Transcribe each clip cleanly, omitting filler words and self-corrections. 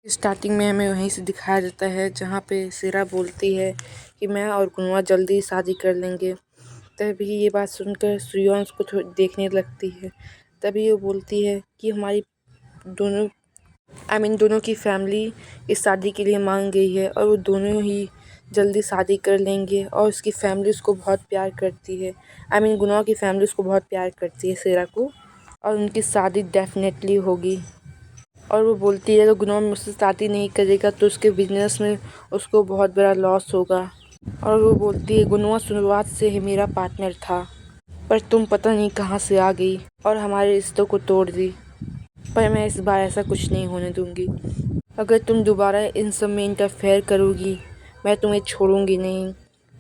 Starting में हमें वहीं से दिखाया जाता है जहाँ पे सिरा बोलती है कि मैं और गुनवा जल्दी शादी कर लेंगे। तभी ये बात सुनकर सुयोन उसको देखने लगती है। तभी वो बोलती है कि हमारी दोनों की फैमिली इस शादी के लिए मांग गई है और वो दोनों ही जल्दी शादी कर लेंगे और उसकी फैमिली उसको बहुत प्यार करती है। गुनवा की फैमिली उसको बहुत प्यार करती है सिरा को, और उनकी शादी डेफिनेटली होगी। और वो बोलती है अगर गुनवा मुझसे शादी नहीं करेगा तो उसके बिजनेस में उसको बहुत बड़ा लॉस होगा। और वो बोलती है गुनवा शुरुआत से ही मेरा पार्टनर था, पर तुम पता नहीं कहाँ से आ गई और हमारे रिश्तों को तोड़ दी। पर मैं इस बार ऐसा कुछ नहीं होने दूंगी। अगर तुम दोबारा इन सब में इंटरफेयर करोगी मैं तुम्हें छोड़ूंगी नहीं,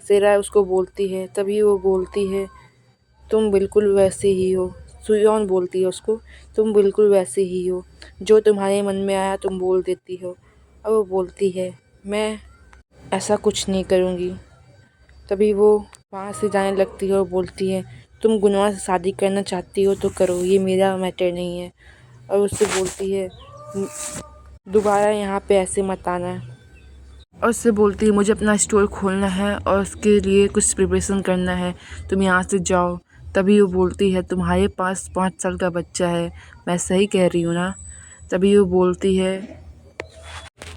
सेरा उसको बोलती है। तभी वो बोलती है तुम बिल्कुल वैसे ही हो। सुयोन बोलती है उसको तुम बिल्कुल वैसे ही हो, जो तुम्हारे मन में आया तुम बोल देती हो। और वो बोलती है मैं ऐसा कुछ नहीं करूँगी। तभी वो वहाँ से जाने लगती है और बोलती है तुम गुनवा से शादी करना चाहती हो तो करो, ये मेरा मैटर नहीं है। और उससे बोलती है दोबारा यहाँ पे ऐसे मत आना। और उससे बोलती है मुझे अपना स्टोर खोलना है और उसके लिए कुछ प्रिपरेशन करना है, तुम यहाँ से जाओ। तभी वो बोलती है तुम्हारे पास 5 साल का बच्चा है, मैं सही कह रही हूँ ना। तभी वो बोलती है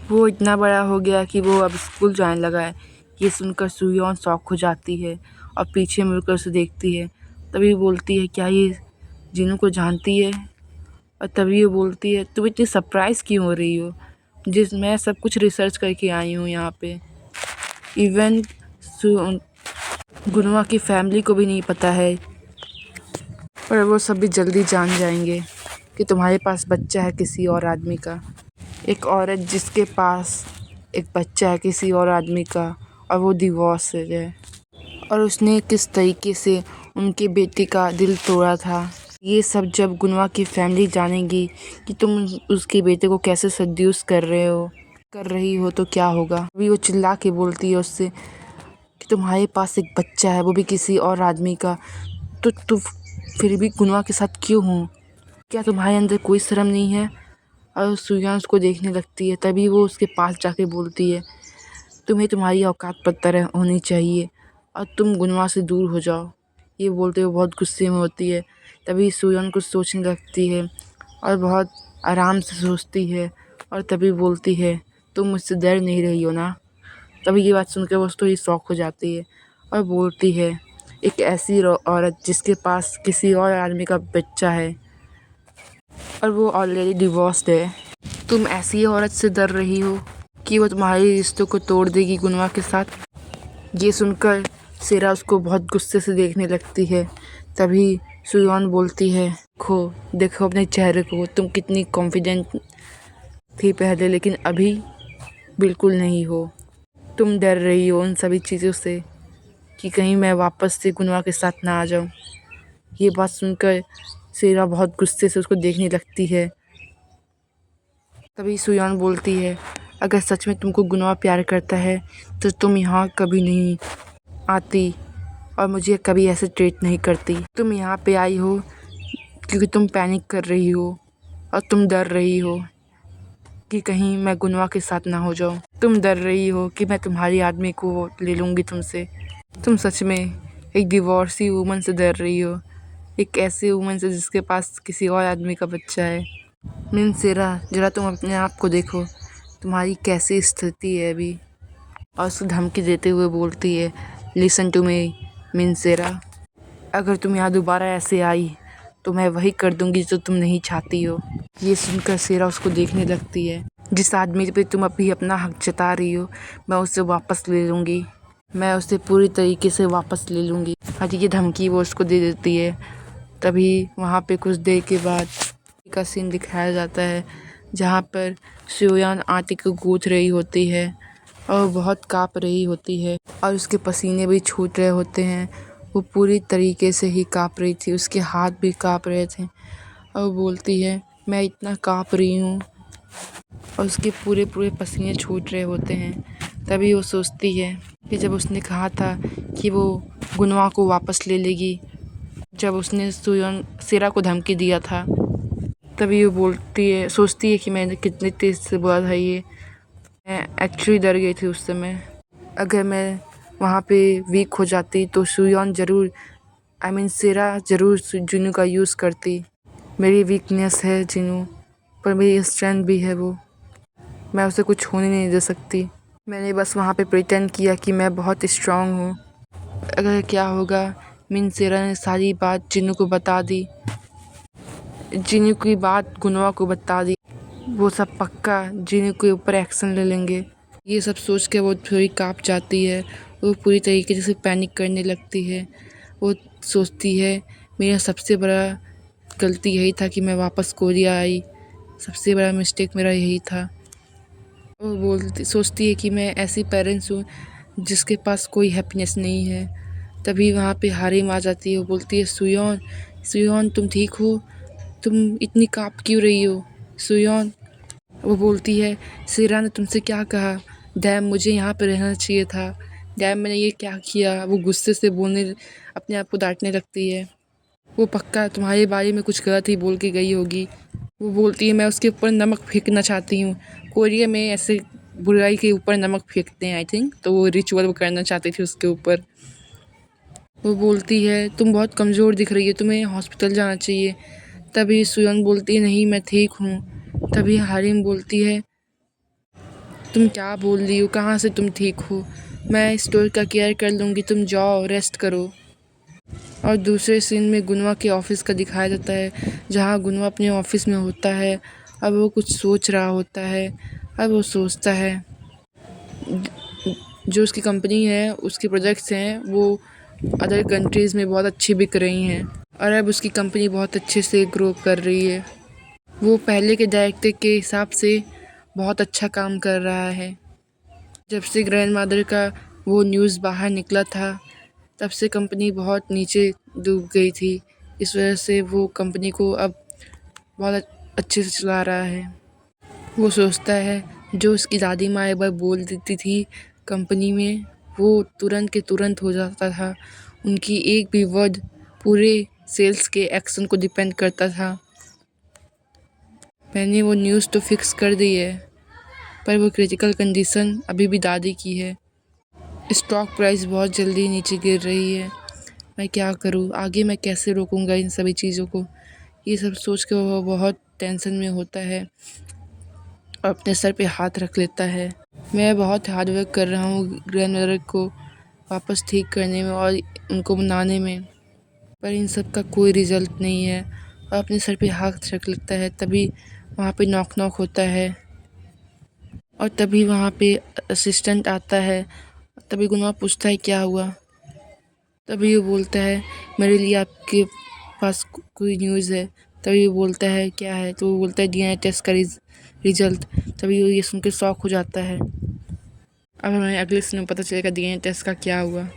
वो इतना बड़ा हो गया कि वो अब स्कूल जाने लगा है। ये सुनकर सुयोन शॉक हो जाती है और पीछे मुड़कर उसे देखती है। तभी वो बोलती है क्या ये जिनू को जानती है। और तभी वो बोलती है तुम इतनी सरप्राइज़ क्यों हो रही हो, मैं सब कुछ रिसर्च करके आई हूँ यहाँ पे। इवन गुनवा की फैमिली को भी नहीं पता है, पर वो सब भी जल्दी जान जाएंगे कि तुम्हारे पास बच्चा है किसी और आदमी का। एक औरत जिसके पास एक बच्चा है किसी और आदमी का और वो डिवोर्स है, और उसने किस तरीके से उनके बेटे का दिल तोड़ा था। ये सब जब गुनवा की फैमिली जानेगी कि तुम उसके बेटे को कैसे सड्यूस कर रही हो तो क्या होगा। अभी वो चिल्ला के बोलती है उससे कि तुम्हारे पास एक बच्चा है वो भी किसी और आदमी का, तो फिर भी गुनवा के साथ क्यों हो, क्या तुम्हारे अंदर कोई शर्म नहीं है। और सुयान उसको देखने लगती है। तभी वो उसके पास जाके बोलती है तुम्हें तुम्हारी औकात पता होनी चाहिए और तुम गुनवा से दूर हो जाओ। ये बोलते हुए बहुत गुस्से में होती है। तभी सुयान कुछ सोचने लगती है और बहुत आराम से सोचती है और तभी बोलती है तुम मुझसे डर नहीं रही हो ना। तभी ये बात सुनकर वो थोड़ी शॉक हो जाती है और बोलती है एक ऐसी औरत जिसके पास किसी और आदमी का बच्चा है और वो ऑलरेडी डिवोर्स्ड है, तुम ऐसी औरत से डर रही हो कि वो तुम्हारे रिश्तों को तोड़ देगी गुनवा के साथ। ये सुनकर सेरा उसको बहुत गुस्से से देखने लगती है। तभी सुयोन बोलती है देखो अपने चेहरे को, तुम कितनी कॉन्फिडेंट थी पहले लेकिन अभी बिल्कुल नहीं हो। तुम डर रही हो उन सभी चीज़ों से कि कहीं मैं वापस से गुनवा के साथ ना आ जाऊँ। ये बात सुनकर सेरा बहुत गुस्से से उसको देखने लगती है। तभी सुयोन बोलती है अगर सच में तुमको गुनवा प्यार करता है तो तुम यहाँ कभी नहीं आती और मुझे कभी ऐसे ट्रीट नहीं करती। तुम यहाँ पे आई हो क्योंकि तुम पैनिक कर रही हो और तुम डर रही हो कि कहीं मैं गुनवा के साथ ना हो जाऊँ। तुम डर रही हो कि मैं तुम्हारी आदमी को ले लूँगी तुमसे। तुम सच में एक डिवोर्सी वूमन से डर रही हो, एक ऐसी वूमन से जिसके पास किसी और आदमी का बच्चा है। सेरा ज़रा तुम अपने आप को देखो, तुम्हारी कैसी स्थिति है अभी। और उसको धमकी देते हुए बोलती है लिसन टू मी सेरा, अगर तुम यहाँ दोबारा ऐसे आई तो मैं वही कर दूँगी जो तुम नहीं चाहती हो। ये सुनकर सेरा उसको देखने लगती है। जिस आदमी पे तुम अभी अपना हक जता रही हो मैं उसे वापस ले लूँगी, मैं उसे पूरी तरीके से वापस ले लूँगी। और ये धमकी वो उसको दे देती है। तभी वहाँ पे कुछ देर के बाद का सीन दिखाया जाता है जहाँ पर सुयोन आटे को गूँथ रही होती है और बहुत काँप रही होती है और उसके पसीने भी छूट रहे होते हैं। वो पूरी तरीके से ही काँप रही थी, उसके हाथ भी काँप रहे थे। और वो बोलती है मैं इतना काँप रही हूँ और उसके पूरे पसीने छूट रहे होते हैं। तभी वो सोचती है कि जब उसने कहा था कि वो गुनवा को वापस ले लेगी, जब उसने सेरा को धमकी दिया था तभी वो सोचती है कि मैंने कितनी तेज़ से बोला था ये। मैं एक्चुअली डर गई थी उस समय। अगर मैं वहाँ पे वीक हो जाती तो सुयोन ज़रूर सेरा ज़रूर जिनू का यूज़ करती। मेरी वीकनेस है जिनू, पर मेरी स्ट्रेंथ भी है वो। मैं उसे कुछ होने नहीं दे सकती। मैंने बस वहाँ पे प्रिटेंड किया कि मैं बहुत स्ट्रांग हूँ। अगर क्या होगा, सेरा ने सारी बात जिनू को बता दी। जिनू की बात गुनवा को बता दी। वो सब पक्का जिनू के ऊपर एक्शन ले लेंगे। ये सब सोच के वो थोड़ी काँप जाती है। वो पूरी तरीके से पैनिक करने लगती है। वो सोचती है मेरा सबसे बड़ा गलती यही था कि मैं वापस कोरिया आई। सबसे बड़ा मिस्टेक मेरा यही था। वो सोचती है कि मैं ऐसी पेरेंट्स हूँ जिसके पास कोई हैप्पीनेस नहीं है। तभी वहाँ पे हारिम आ जाती है। वो बोलती है सुयोन, सुयोन तुम ठीक हो? तुम इतनी काँप क्यों रही हो सुयोन? वो बोलती है सेरा ने तुमसे क्या कहा? डैम मुझे यहाँ पे रहना चाहिए था। डैम मैंने ये क्या किया? वो गुस्से से अपने आप को डांटने लगती है। वो पक्का तुम्हारे बारे में कुछ गलत ही बोल के गई होगी। वो बोलती है मैं उसके ऊपर नमक फेंकना चाहती हूँ। कोरिया में ऐसे बुराई के ऊपर नमक फेंकते हैं आई थिंक, तो वो रिचुअल वो करना चाहती थी उसके ऊपर। वो बोलती है तुम बहुत कमज़ोर दिख रही है, तुम्हें हॉस्पिटल जाना चाहिए। तभी सुयन बोलती है नहीं मैं ठीक हूँ। तभी हारिम बोलती है तुम क्या बोल रही हो, कहाँ से तुम ठीक हो? मैं स्टोर का केयर कर लूँगी, तुम जाओ रेस्ट करो। और दूसरे सीन में गुनवा के ऑफिस का दिखाया जाता है, जहाँ गुनवा अपने ऑफिस में होता है। अब वो कुछ सोच रहा होता है। अब वो सोचता है जो उसकी कंपनी है, उसके प्रोजेक्ट्स हैं वो अदर कंट्रीज़ में बहुत अच्छी बिक रही हैं और अब उसकी कंपनी बहुत अच्छे से ग्रो कर रही है। वो पहले के डायरेक्टर के हिसाब से बहुत अच्छा काम कर रहा है। जब से ग्रैंडमदर का वो न्यूज़ बाहर निकला था, तब से कंपनी बहुत नीचे डूब गई थी। इस वजह से वो कंपनी को अब बहुत अच्छे से चला रहा है। वो सोचता है जो उसकी दादी माँ एक बार बोल देती थी कंपनी में, वो तुरंत के तुरंत हो जाता था। उनकी एक भी वर्ड पूरे सेल्स के एक्शन को डिपेंड करता था। मैंने वो न्यूज़ तो फिक्स कर दी है, पर वो क्रिटिकल कंडीशन अभी भी दादी की है। स्टॉक प्राइस बहुत जल्दी नीचे गिर रही है। मैं क्या करूँ आगे, मैं कैसे रोकूँगा इन सभी चीज़ों को? ये सब सोच के वो बहुत टेंशन में होता है और अपने सर पे हाथ रख लेता है। मैं बहुत हार्ड वर्क कर रहा हूँ ग्रैंडमदर को वापस ठीक करने में और उनको मनाने में, पर इन सब का कोई रिज़ल्ट नहीं है और अपने सर पे हाथ रख लेता है। तभी वहाँ पे नॉक नॉक होता है और तभी वहाँ पे असिस्टेंट आता है। तभी गुनवा पूछता है क्या हुआ? तभी वो बोलता है मेरे लिए आपके पास कोई न्यूज़ है। तभी वो बोलता है क्या है? तो वो बोलता है डीएनए टेस्ट का रिजल्ट। तभी वो ये सुन के शॉक हो जाता है। अब हमें अगले सीन में पता चलेगा डीएनए टेस्ट का क्या हुआ।